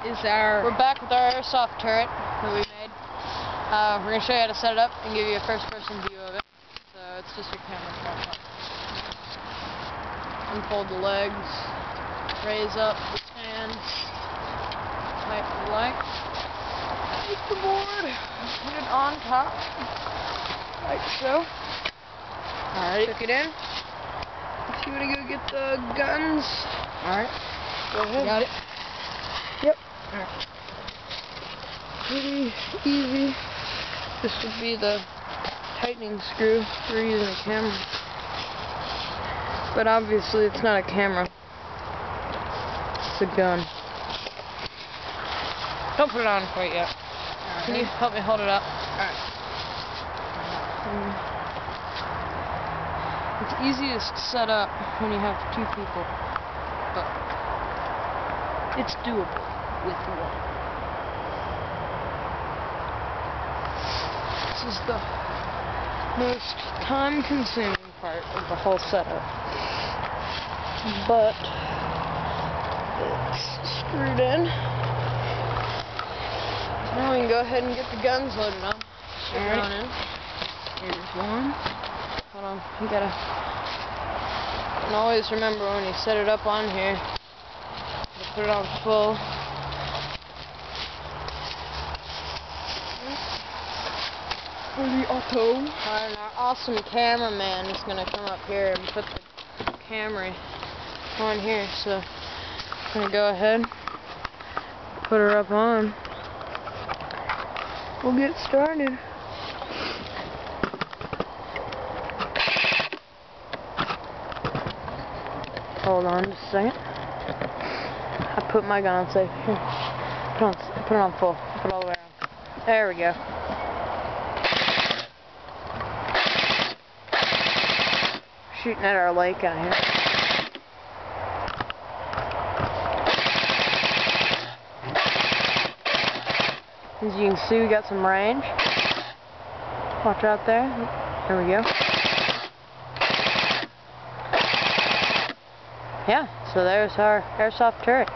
We're back with our airsoft turret that we made. We're going to show you how to set it up and give you a first-person view of it. So it's just your camera front up. Unfold the legs, raise up the stand, tighten the leg, take the board, put it on top, like so. Alright, took it in. If you want to go get the guns, alright, go ahead. Got it? Yep. Alright. Pretty easy. This would be the tightening screw for using a camera. But obviously it's not a camera. It's a gun. Don't put it on quite yet. Right. Can you help me hold it up? Alright. It's easy to set up when you have two people, but it's doable with one. This is the most time-consuming part of the whole setup, but it's screwed in. So now we can go ahead and get the guns loaded up. Strap on in. Here's one. Hold on, you gotta. And always remember when you set it up on here, you put it on full. Fully auto. And our awesome cameraman is gonna come up here and put the camera on here. So I'm gonna go ahead, put her up on. We'll get started. Hold on just a second. I put my gun on safe. Here. Put it on full. Put it all the way around. There we go. Shooting at our lake out here. As you can see, we got some range. Watch out there. There we go. Yeah, so there's our airsoft turret.